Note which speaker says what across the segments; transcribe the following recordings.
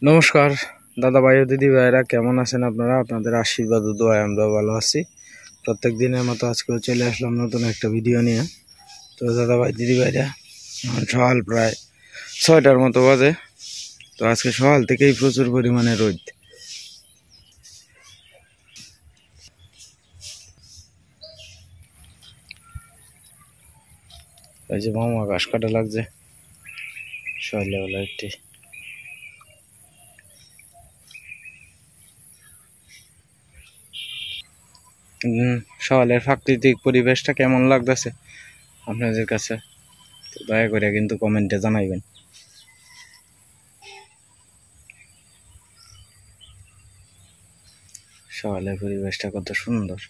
Speaker 1: নমস্কার দাদা ভাই ও দিদি ভাইরা, কেমন আছেন আপনারা? আপনাদের আশীর্বাদ ও দোয়ায় আমরা ভালো আছি। প্রত্যেক দিনের মতো আজকেও চলে আসলাম নতুন একটা ভিডিও নিয়ে। তো দাদা ভাই দিদি ভাইরা, সকাল প্রায় 6টার মতো বাজে। তো আজকে সকাল থেকেই প্রচুর পরিমাণে রোদ। এই যে মামা ঘাস কাটা লাগছে সকালবেলা একটি। সকালের প্রাকৃতিক পরিবেশটা কেমন লাগতেছে আপনাদের কাছে? তো দয়া করে কিন্তু কমেন্টে জানাইবেন। সকালের পরিবেশটা কত সুন্দর।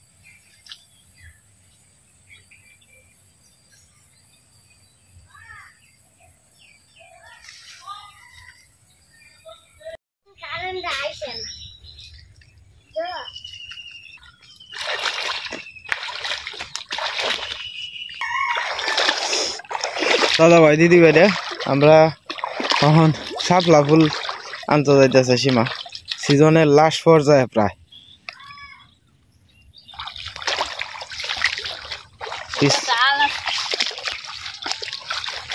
Speaker 1: দাদা ভাই দিদি ভাইরা, আমরা এখন শাপলা ফুল আনতে যাইতেছে সীমা। সিজনের লাস্ট পর্যায়ে প্রায়।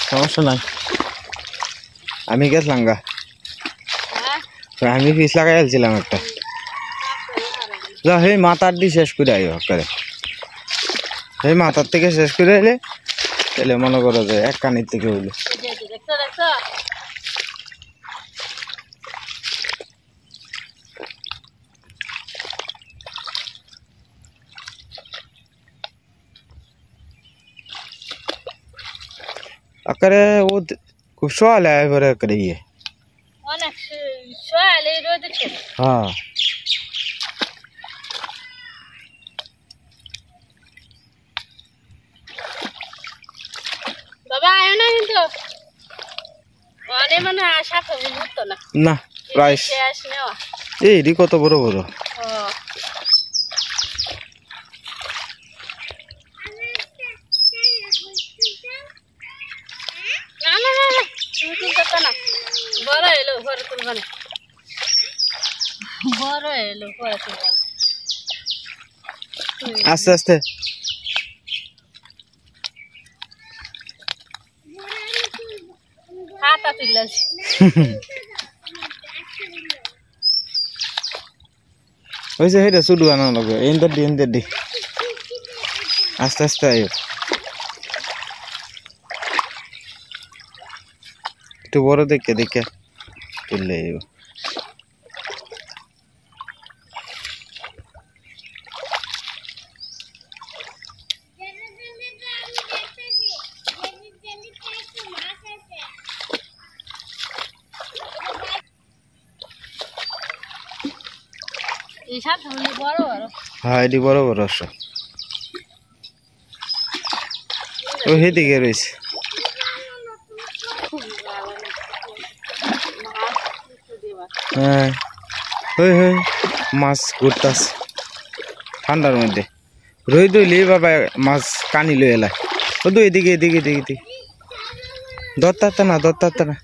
Speaker 1: সমস্যা নাই, আমি গেছিলাম গা, আমি পিস লাগাই আলছিলাম একটা। সেই মাথার দিয়ে শেষ করে আইব করে, সেই মাথার থেকে শেষ করে এলে তাহলে মনে করো যে এক কানির থেকে হইলো। আকারে ও খুব সকালে এবারে করে ইয়ে
Speaker 2: অনেক সকালে রোদ উঠে।
Speaker 1: হ্যাঁ
Speaker 2: বাবা আয় না, কিন্তু অনেক মানে আশা করি হতো না।
Speaker 1: না প্রায়
Speaker 2: শেষ নেওয়া।
Speaker 1: এই কত বড় বড়।
Speaker 2: বড় এলো ঘরে তুলবা না, বড় এলো ঘরে তুলবা না।
Speaker 1: আস্তে আস্তে
Speaker 2: হাতা তুললাছি।
Speaker 1: হয়েছে সেটা শুধু আনা লাগবে। এনদের দি আস্তে আস্তে আইব, একটু বড় দেখে দেখে তুললে আইব। হ্যাঁ এটি বড় বড় সব। ও সেদিকে রয়েছে। হ্যাঁ ওই হই মাছ ঘুরতাছে ঠান্ডার মধ্যে। রোদ হইলে বাবা মাছ কানি লই এলাই। ও তো এদিকে এদিকে এদিকে এদিকে দত্তাতে না দত্তাতে না।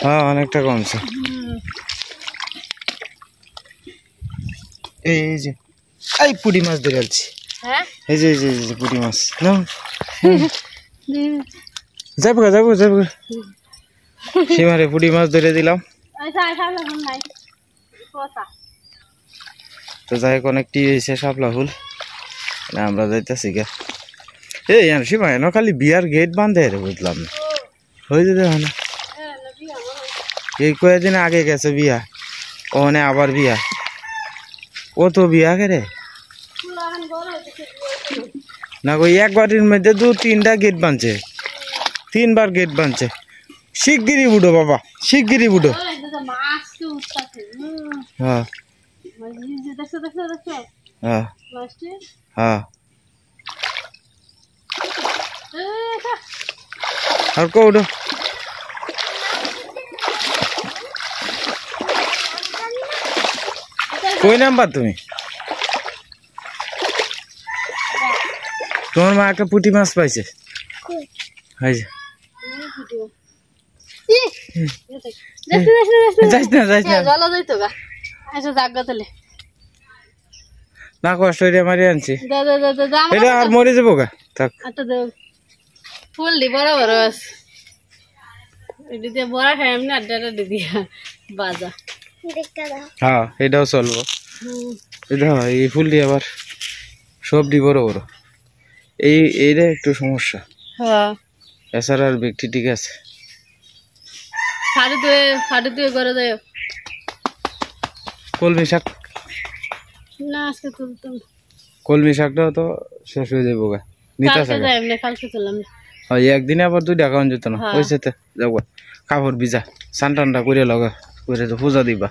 Speaker 1: হ্যাঁ অনেকটা কমছে। এই যে এই পুঁটি মাছ ধরে আলছি। এই যে পুঁটি মাছ না যাবো যাবো যাবো। সীমারে পুঁটি মাছ ধরে দিলাম। তো যাই হোক অনেকটি হয়েছে শাপলা ফুল। আমরা যাইতেছি গা। এই সীমা এন খালি বিয়ার গেট বাঁধে রে, বুঝলাম না হয়ে যেতে হয় না। এই কয়েকদিন আগে গেছে বিয়া, ওখানে আবার বিয়া। ও তো বিয়া করে না কই এক বাড়ির মধ্যে 2-3টা গেট বানছে, 3বার গেট বানছে। শিগগিরি বুড়ো বাবা, শিগগিরি বুড়ো। হ্যাঁ হ্যাঁ হ্যাঁ আর কৌড়ো কই নাম্বার তুমি? তোমার মা একটা পুঁটি মাছ পাইছে। এই যে
Speaker 2: যাইস
Speaker 1: যাইস না
Speaker 2: জলা যাইতো গা আচ্ছা জাগা তাহলে
Speaker 1: না কষ্ট হইরে মারি আনছি
Speaker 2: দা দা দা দা
Speaker 1: এটা আর মরে যাবো গা থাক
Speaker 2: আটা দে ফুল দি বড় বড় আছে এটি দিয়ে বড় খাই এমনি আড্ডাটা দি দিয়া বাজা
Speaker 1: হ্যাঁ এটাও চলবো এটা এই ফুল দিয়ে আবার সবজি বড় বড় এইটা একটু সমস্যা
Speaker 2: হ্যাঁ
Speaker 1: এছাড়া আর ব্যক্তি ঠিক আছে
Speaker 2: সাড়ে দুয়ে করে যায়
Speaker 1: কলমি শাক
Speaker 2: না আজকে তুলতাম
Speaker 1: কলমি শাকটাও তো শেষ হয়ে যাবো গা নিতে
Speaker 2: কালকে যাই এমনি কালকে তুললাম
Speaker 1: হয় একদিনে আবার 2 টাকা যেত না হয়েছে তো যাবো কাপড় ভিজা সান টান্ডা করে লগা করে তো পূজা দিবা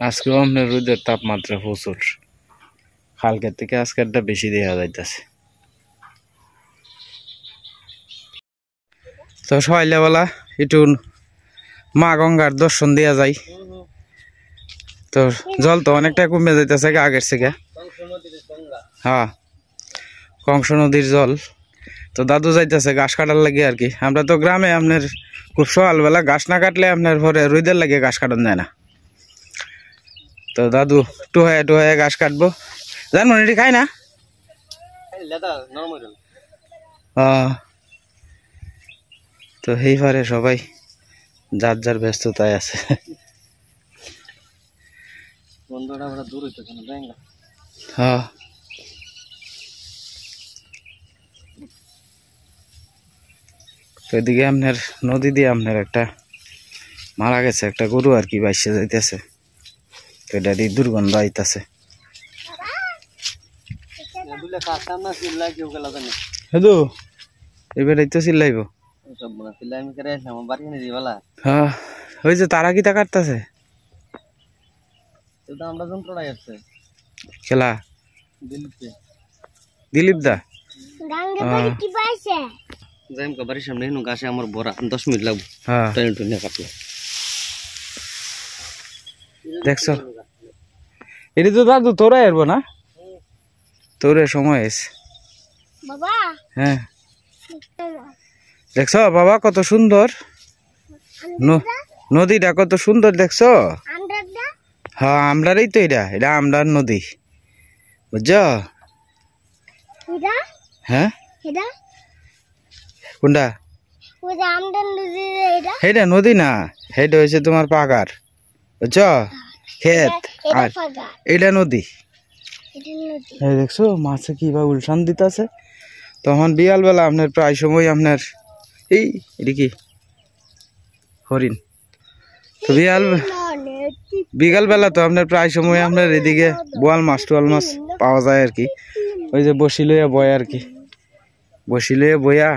Speaker 1: আজকেও আপনার রোদের তাপমাত্রা প্রচুর কালকের থেকে আজকেরটা বেশি দেখা যাইতেছে তো সকালবেলা একটু মা গঙ্গার দর্শন দেওয়া যায় তো জল তো অনেকটা কমে যাইতেছে আগের থেকে হ্যাঁ কংস নদীর জল তো দাদু যাইতেছে ঘাস কাটার লাগে আর কি আমরা তো গ্রামে আপনার খুব সকালবেলা ঘাস না কাটলে আপনার পরে রোদের লাগে ঘাস কাটানো যায় না তো দাদু টুহায় ঘাস কাটবো জানবো এটি খাই না তো এই পারে সবাই যার যার ব্যস্ততায় আছে হ্যাঁ তো এদিকে আপনার নদী দিয়ে আপনার একটা মারা গেছে একটা গরু আর কি বাইসে যাইতেছে তো এটা দুর্গন্ধ আইতাছে হেদু এবার এই তো চিল্লাইব হ্যাঁ ওই যে তারা কি তা কাটতেছে খেলা দিলীপ দা
Speaker 3: বাড়ির সামনে গাছে আমার বড়া 10 মিনিট লাগবে কাটলে
Speaker 1: দেখছো এটি তো দাদু তোরা এরবো না তোরে সময় এসে হ্যাঁ দেখছো বাবা কত সুন্দর নদীটা কত সুন্দর দেখছো হ্যাঁ আমরারই তো এটা আমরার নদী বুঝছো হ্যাঁ কোনটা হেটা নদী না হেটা হয়েছে তোমার পাগার বুঝছো ক্ষেত আর এটা নদী দেখছো মাছে কিভাবে উলসান দিতেছে তখন বিকাল বেলা আপনার প্রায় সময় আপনার এই এটি কি হরিণ তো বিকাল বেলা তো আপনার প্রায় সময় আপনার এদিকে বোয়াল মাছ টোয়াল মাছ পাওয়া যায় আর কি ওই যে বসি লইয়া বয় আর কি বসি লইয়া বইয়া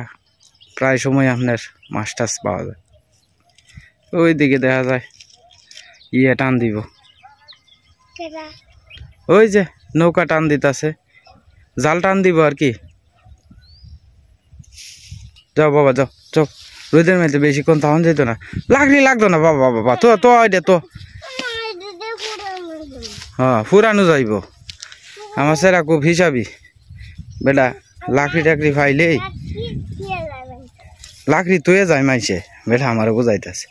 Speaker 1: প্রায় সময় আপনার মাছ টাছ পাওয়া যায় ওই দিকে দেখা যায় ইয়ে টান দিব ওই যে নৌকা টান দিতেছে জাল টান দিব আর কি যাও বাবা যাও যাও রোদের মধ্যে বেশিক্ষণ তখন যেত না লাগতো না বাবা বাবা তো তো আইডে তো হ্যাঁ ফুরানো যাইব আমার সেরা খুব হিসাবি বেটা লাকড়ি টাকড়ি ফাইলেই লাকড়ি তুয়ে যায় মাইছে বেটা আমারও বুঝাইতেছে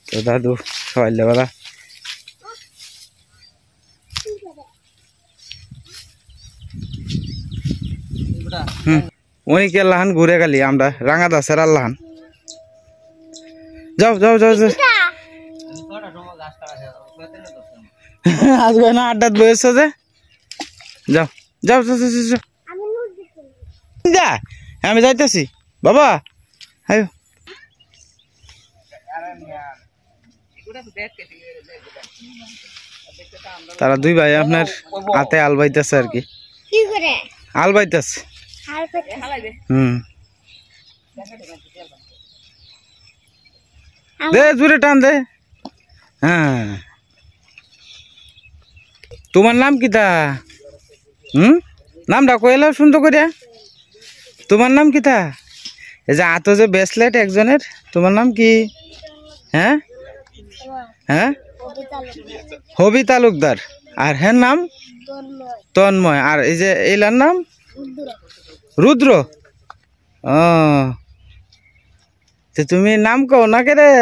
Speaker 1: তো দাদু সকালবেলা উনি কে লাহান ঘুরে গেলি আমরা রাঙা দাসের আল্লাহান যাও যাও যাও আজকে না আড্ডা বয়েছ যে যাও যাও যা আমি যাইতেছি বাবা আয়ো তারা দুই ভাই আপনার হাতে আল বাইতেছে আর কি আল বাইতেছে দে জুড়ে টান দে হ্যাঁ তোমার নাম কি তা নামটা কইলাম সুন্দর করে তোমার নাম কি তা এই যে আতো যে ব্রেসলেট একজনের তোমার নাম কি হ্যাঁ হ্যাঁ হবি তালুকদার আর হ্যাঁ নাম তন্ময়। আর এই যে এইলার নাম রুদ্র। ও তো তুমি নাম কও না কে রে?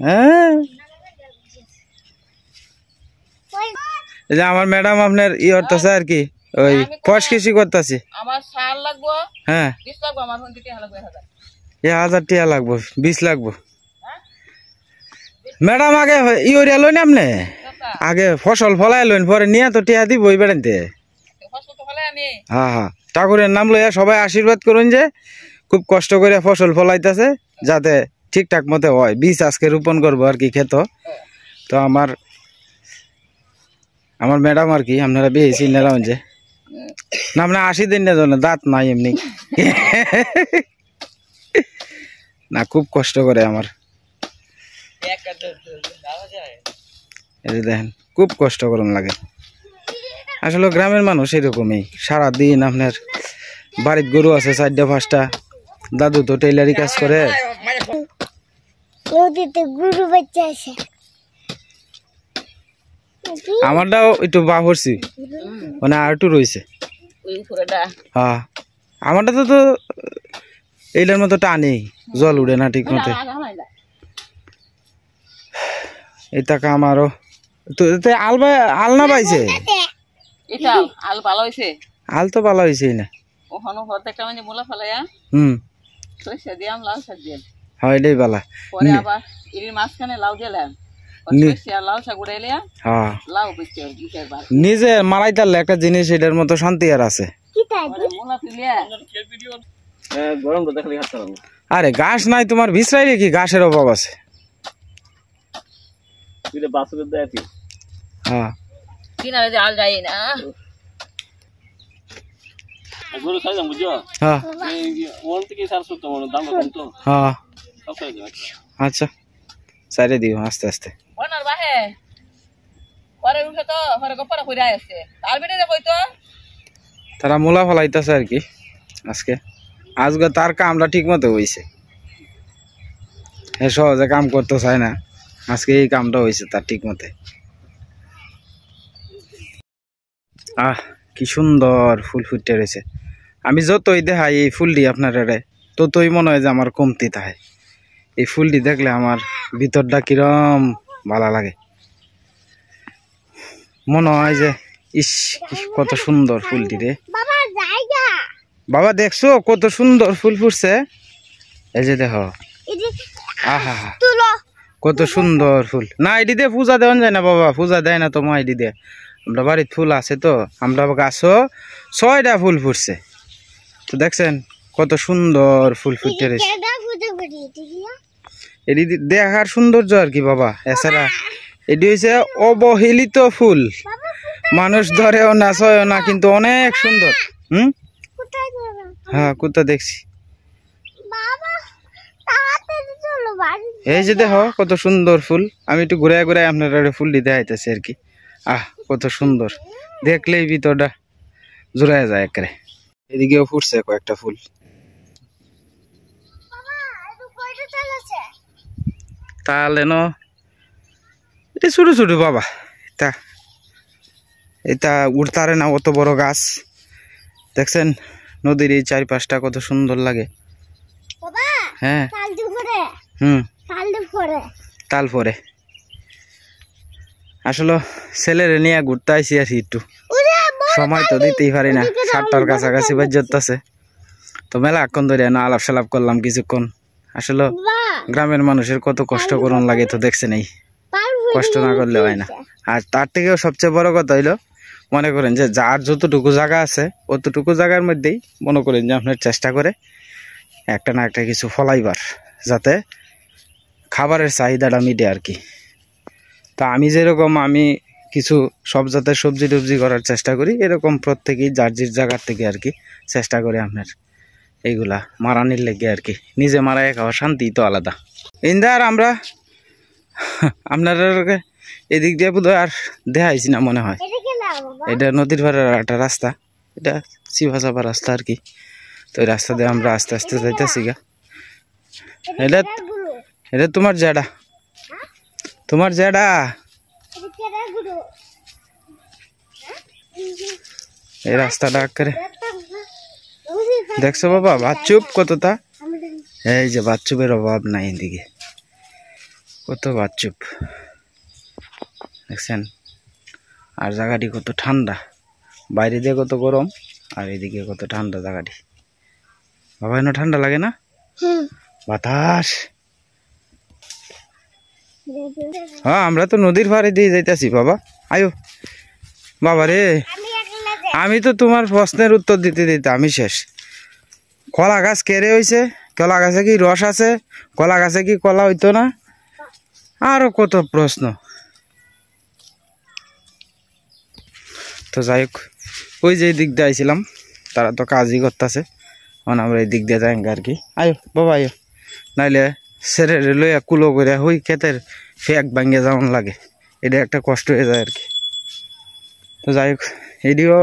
Speaker 1: হ্যাঁ এই যে আমার ম্যাডাম আপনার ই করতেছে আর কি, ওই ফসকিসি করতেছি।
Speaker 2: আমার সার লাগবো,
Speaker 1: হ্যাঁ
Speaker 2: 20 লাগবো, আমার ফোন দিতে লাগবে
Speaker 1: 1000 টাকা লাগবো, 20 লাগবো। ম্যাডাম আগে ই ওরিয়া লইন, আপনি আগে ফসল ফলাই লইন, পরে নিয়ে তো টিয়া দিব ওই বেড়াইতে। হ্যাঁ হ্যাঁ, ঠাকুরের নাম লইয়া সবাই আশীর্বাদ করুন যে খুব কষ্ট করে ফসল ফলাইতেছে যাতে ঠিকঠাক মতো হয়। বীজ আজকে রোপণ করবো আর কি ক্ষেত। তো আমার ম্যাডাম আর কি আপনারা বেশি নেলাম যে না, আপনার 80 দিন না জন্য দাঁত নাই এমনি না, খুব কষ্ট করে আমার। এই দেখেন খুব কষ্ট করুন লাগে। আসলে গ্রামের মানুষ এরকমই, সারাদিন আপনার বাড়ির গরু আছে 4টা 5টা, দাদু তো টেইলারি কাজ করে। আমারটাও একটু বা করছি, মানে আর একটু রয়েছে। হ্যাঁ আমারটা তো এইটার মতো টানে, জল উড়ে না ঠিক মতো। এই টাকা আমারও তো আলনা পাইছে, আল তো ভালো হয়েছে না। হ্যাঁ এটাই বালা। নিজে মারাই তারলে একটা জিনিস এটার মতো শান্তি আর আছে। আরে ঘাস নাই তোমার বিছরাই কি ঘাসের অভাব আছে? হ্যাঁ আচ্ছা সাইডে দিও আস্তে আস্তে। তারা মূলা ফলাইতেছে আর কি আজকে। আজকে তার কামটা ঠিক মতো হয়েছে, সহজে কাম করতে চায় না, আজকে এই কামটা হয়েছে তার ঠিক মতে। আহ কি সুন্দর ফুল ফুটে রয়েছে। আমি যতই দেখাই এই ফুলটি আপনারা ততই মনে হয় যে আমার কমতি থাকে। এই ফুলটি দেখলে আমার ভিতরটা কিরম ভালো লাগে, মনে হয় যে ইস কত সুন্দর ফুলটি রে। বাবা দেখছো কত সুন্দর ফুল ফুটছে? এই যে দেখো, আহা কত সুন্দর ফুল। না এটি দিয়ে পূজা দেওয়া যায় না বাবা, পূজা দেয় না তোমার এটি দিয়ে। আমরা বাড়ির ফুল আছে তো, আমরা গাছও 6টা ফুল ফুটছে। তো দেখছেন কত সুন্দর ফুল ফুটে রয়েছে। এটি দেখার সৌন্দর্য আর কি বাবা। এছাড়া এটি হচ্ছে অবহেলিত ফুল, মানুষ ধরেও না ছয়ও না, কিন্তু অনেক সুন্দর। হ্যাঁ কোথা দেখছি, এই যে দেখো কত সুন্দর ফুল। আমি একটু ঘুরে ঘুরে আপনারা ফুল দিতে আইতেছি আর কি। আহ কত সুন্দর, দেখলেই ভিতরটা জোড়ায় যায় একেবারে। এদিকেও ফুটছে কয়েকটা ফুল। তাহলে এটা ছোট ছোট বাবা, এটা উঠতারে না অত বড় গাছ। দেখছেন নদীর এই 4-5টা কত সুন্দর লাগে। হ্যাঁ তাল পরে আসলে ছেলেরে নিয়ে ঘুরতে আইসি আর একটু, সময় তো দিতেই পারি না, 7টার কাছাকাছি বাজছে। তো মেলাক্ষণ ধরে আলাপ সালাপ করলাম কিছুক্ষণ। আসলে গ্রামের মানুষের কত কষ্ট করুন লাগে তো দেখছেন, এই কষ্ট না করলে হয় না। আর তার থেকেও সবচেয়ে বড় কথা হইলো, মনে করেন যে যার যতটুকু জায়গা আছে অতটুকু জায়গার মধ্যেই মনে করেন যে আপনার চেষ্টা করে একটা না একটা কিছু ফলাইবার, যাতে খাবারের চাহিদাটা মিটে আর কি। তা আমি যেরকম আমি কিছু সব জাতের সবজি টবজি করার চেষ্টা করি, এরকম প্রত্যেকেই যার যার জায়গার থেকে আর কি চেষ্টা করে আপনার এইগুলা মারানির লেগে আর কি। নিজে মারাই খাওয়ার শান্তি তো আলাদা। ইন্দার আমরা আপনার এদিক দিয়ে বোধহয় আর দেখাইছি না মনে হয়। এটা নদীর পাড়ের একটা রাস্তা, এটা চিপা চাপা রাস্তা আর কি। তো এই রাস্তা দিয়ে আমরা আস্তে আস্তে যাইতেছি গা। এটা তোমার জ্যাডা, তোমার জ্যাডা। এই রাস্তাটা করে দেখছো বাবা বাচ্চুপ কতটা, এই যে বাচ্চুপের অভাব নাই এদিকে, কত বাচ্চুপ দেখছেন। আর জায়গাটি কত ঠান্ডা, বাইরে দিয়ে কত গরম আর এদিকে কত ঠান্ডা জায়গাটি। বাবা এনে ঠান্ডা লাগে না? বাতাস। হ্যাঁ আমরা তো নদীর পাড়ে দিয়ে যাইতেছি বাবা। আয়ো বাবা রে, আমি তো তোমার প্রশ্নের উত্তর দিতে দিতে আমি শেষ। কলা গাছ কেড়ে হয়েছে, কলা গাছে কি রস আছে, কলা গাছে কি কলা হইতো না, আরো কত প্রশ্ন। তো যাই হোক, ওই যে দিক দিয়ে আইছিলাম, তারা তো কাজই করতেছে, মানে আমরা এই দিক দিয়ে যাই আর কি। আয়ো বাবা আয়ো, নাইলে সেরে লইয়া কুলো করে ওই ক্ষেতের ফেক ভাঙ্গে যেমন লাগে, এটা একটা কষ্ট হয়ে যায় আর কি। তো যাই হোক, এটিও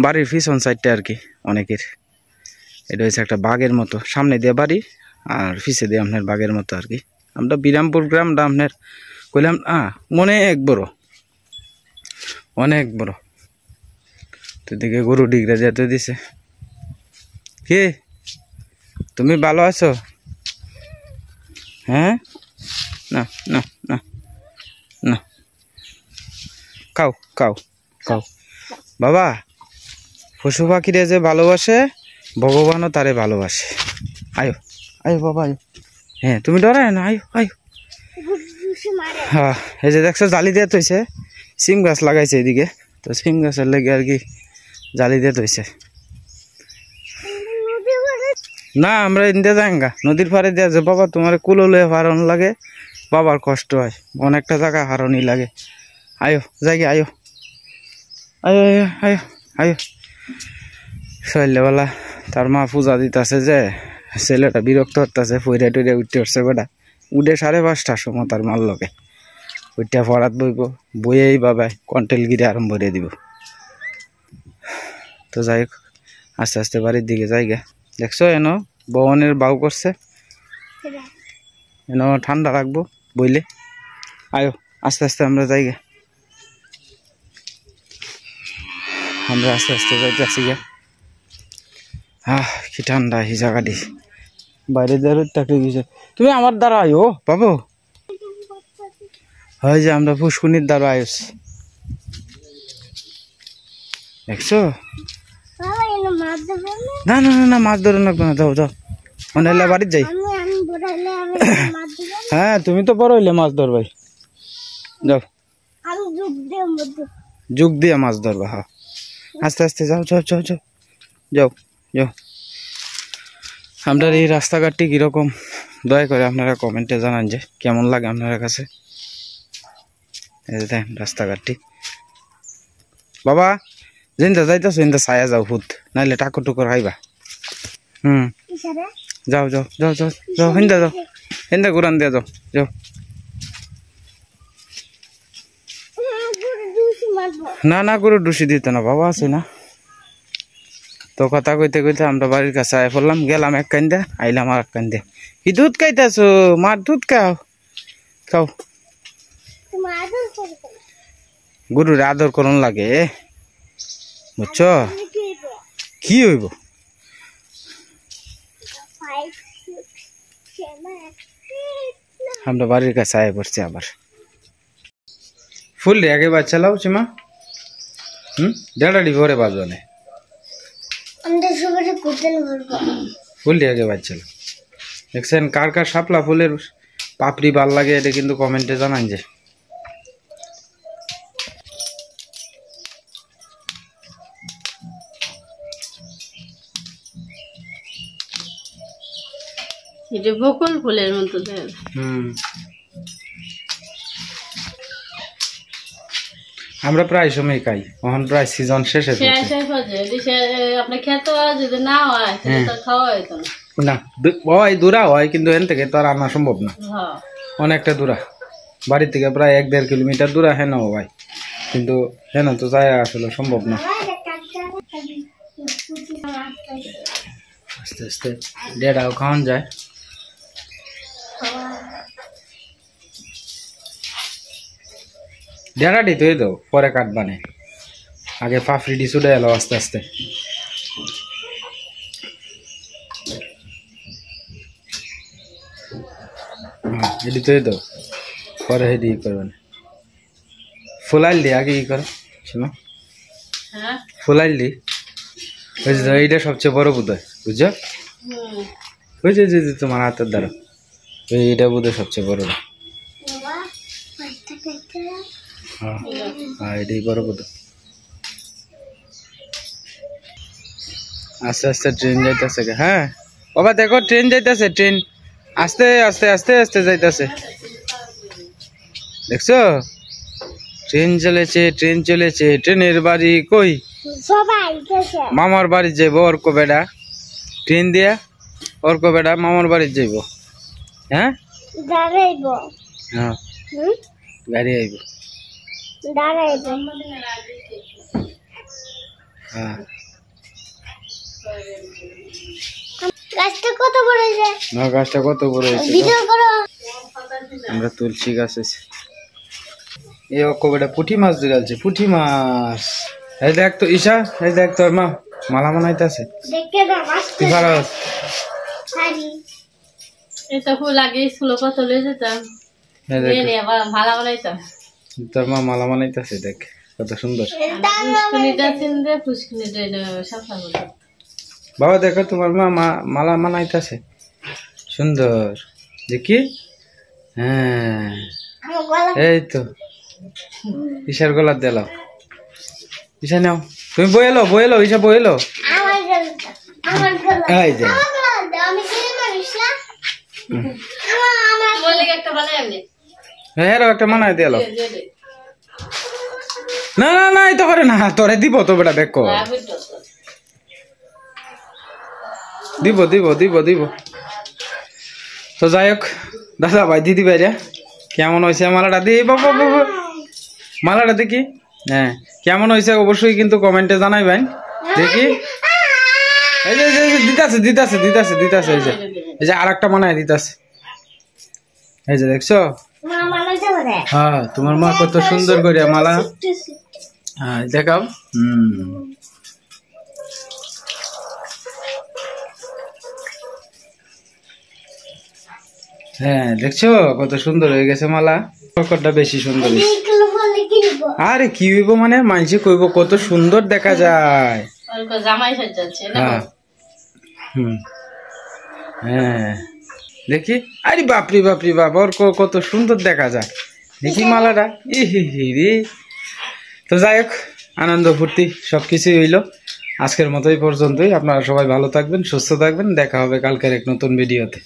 Speaker 1: বাড়ির পিছন সাইডটা আর কি অনেকের। এটা হচ্ছে একটা বাঘের মতো, সামনে দিয়ে বাড়ি আর পিছে দিয়ে আপনার বাঘের মতো আর কি। আমরা বিরামপুর গ্রামটা আপনার কইলাম অনেক বড়, অনেক বড়। তো দিকে গরু ডিগরা যেতে দিছে। কি তুমি ভালো আছো? হ্যাঁ, না না না না, খাও খাও খাও বাবা। পশু পাখিরে যে ভালোবাসে ভগবানও তারে ভালোবাসে। আয়ো আয়ো বাবা আয়ো। হ্যাঁ তুমি ডরায় না, আয়ো আয়ো। হ্যাঁ এই যে দেখছো জালি দিয়ে তৈছে, সিম গাছ লাগাইছে এদিকে, তো সিম গাছের লেগে আর কি জালি দিয়ে তৈছে। না আমরা ইন্দে যাঙ্গা নদীর পাড়ে দিয়ে যে বাবা তোমার কুলো লয়ে হারানো লাগে, বাবার কষ্ট হয়, অনেকটা জায়গা হারানি লাগে। আয়ো যাই আয়ো আয়ো আয়ো আয়ো আয়ো। সইলেবেলা তার মা পূজা দিতেছে, যে ছেলেটা বিরক্ত হতেছে, ফইরা টইরা উঠতে উঠছে বেটা, উঠে 5:30টার সময় তার মার লগে ওইটা পড়াত বইব, বইয়েই বাবা কন্টেল গিরে আরম্ভ করে দিব। তো যাই হোক আস্তে আস্তে বাড়ির দিকে যাইগা। দেখছো এনো বনের বাউ করছে, এনো ঠান্ডা রাখবো বইলে। আয়ো আস্তে আস্তে আমরা যাইগা, আমরা আস্তে আস্তে যাইতেছি গা। কি ঠান্ডা এই জায়গাটি, বাইরে দিয়ে থাকলে গেছে। তুমি আমার দ্বারা আয়ো বাবু, হয় যে আমরা পুষ্কুনির দ্বারা আয়স। দেখছো না না না না, মাছ ধরে রাখবো না, যাও যাও মানে বাড়ির যাই। হ্যাঁ তুমি তো বড় হইলে মাছ ধরবাই, যাও যুগ দিয়ে মাছ ধরবা। হ্যাঁ আস্তে আস্তে যাও যাও যাও যাও যাও যাও। আপনার এই রাস্তাঘাটটি কীরকম দয়া করে আপনারা কমেন্টে জানান যে কেমন লাগে আপনার কাছে। এই যে দেখেন রাস্তাঘাটটি বাবা, যেটা যাইতেছো ইন্দা ছায়া যাও হুত, নাইলে টাকুর টুকুর খাইবা। যাও যাও যাও যাও যাও, হিন্দা যাও, হিন্দা ঘুরান দিয়ে যাও যাও। না না গরু ডুসি দিতে না বাবা, আছে না। তো কথা কইতে কইতে আমরা বাড়ির কাছে আয় পড়লাম, গেলাম এক কান্দে, আইলাম আর এক কান্দে। কি দুধ খাইতেছো? মার দুধ খাও, খাও। গরুর আদর করন লাগে, বুঝছো? কি হইব? আমরা বাড়ির কাছে আয় পড়ছি আবার। ফুল রে আগে বাচ্চা লাও চিমা, দেড়াটি ভরে বাজবানে ফুল দিয়ে আগে বাচ্চা লাও। দেখছেন কার কার শাপলা ফুলের পাপড়ি ভাল লাগে, এটা কিন্তু কমেন্টে জানান যে।
Speaker 2: এটা বকুল ফুলের মতো।
Speaker 1: আমরা প্রায় সময় খাই, এখন প্রায় সিজন শেষে।
Speaker 2: আপনার খেতে যদি না হয় খাওয়া হইতো
Speaker 1: না, হয় দূরা হয়, কিন্তু এখান থেকে তো আর আনা সম্ভব না, অনেকটা দূরা। বাড়ি থেকে প্রায় 1-1.5 কিলোমিটার দূরা হেন ভাই, কিন্তু হেন তো যায় আসলে সম্ভব না। আস্তে আস্তে ডেড়াও খাওয়ান যায়। ডেড়াটি তো দাও পরে কাটবানে, আগে পাপড়ি ছুটে এলো আস্তে আস্তে। এটি তো তো পরে হেডি করবেন ফুলাইলি আগে ই করে শোনো ফুলাইলি এইটা সবচেয়ে বড় বোধ হয় বুঝছো ওই যে যে তোমার হাতের দ্বারা এইটা বোধ হয় সবচেয়ে বড় হ্যাঁ এটাই বড় বোধ। আস্তে আস্তে ট্রেন যাইতেছে হ্যাঁ বাবা দেখো ট্রেন যাইতেছে ট্রেন আস্তে আস্তে আস্তে আস্তে যাইতেছে দেখছো ট্রেন চলেছে ট্রেনের বাড়ি কই মামার বাড়ি যাইব অর্ক বেড়া ট্রেন দিয়া অর্ক বেড়া মামার বাড়ি যাইব হ্যাঁ হ্যাঁ গাড়ি আইব হ্যাঁ গাছটা কত বড় হয়েছে না গাছটা কত বড় হয়েছে ভিডিও করো আমরা তুলসী গাছ আছে এই অকবেটা পুঁটি মাছ ধরে পুঁটি মাছ এই দেখ তো ঈশা এই দেখ তোর মা মালা বানাইতেছে দেখতে দাও মাছ তুই পারস
Speaker 2: এটা ফুল আগে স্কুলে কত লয়ে যেতাম এই নে মালা বানাইতাম
Speaker 1: তোর মা মালা বানাইতেছে দেখ কত সুন্দর
Speaker 2: পুষ্কুনিটা চিনতে পুষ্কুনিটা সাফা করে
Speaker 1: বাবা দেখো তোমার মা মালা বানাইতেছে সুন্দর দেখি হ্যাঁ এই তো ঈশার গলা দিলাও ঈশা নাও তুমি বইলো ঈশা বইলো এই যে হ্যাঁ একটা বানাই দিলো না না না এই তো করে না তোরে দিব তো বেটা দেখো দিব দিব দিব দিব তো যাই হোক দাদা ভাই দিদি ভাইরা কেমন হয়েছে মালাটা দি বাবা বাবা মালাটা দেখি হ্যাঁ কেমন হয়েছে অবশ্যই কিন্তু কমেন্টে জানাইবেন দেখি এই যে দিতাছে দিতাছে দিতাছে দিতাছে এই যে আর একটা মনে হয় দিতাছে এই যে দেখছো হ্যাঁ তোমার মা কত সুন্দর করে মালা হ্যাঁ দেখাও হ্যাঁ দেখছো কত সুন্দর হয়ে গেছে মালা কতটা বেশি সুন্দর আরে কি হইব মানে মানুষে কইব কত সুন্দর দেখা যায় হ্যাঁ হ্যাঁ দেখি আরে বাপরি বাপরি বাপ ওর কত সুন্দর দেখা যায় দেখি মালাটা রে তো যাই হোক আনন্দ ফুর্তি সবকিছুই হইলো আজকের মতোই পর্যন্তই। আপনারা সবাই ভালো থাকবেন সুস্থ থাকবেন দেখা হবে কালকের এক নতুন ভিডিওতে।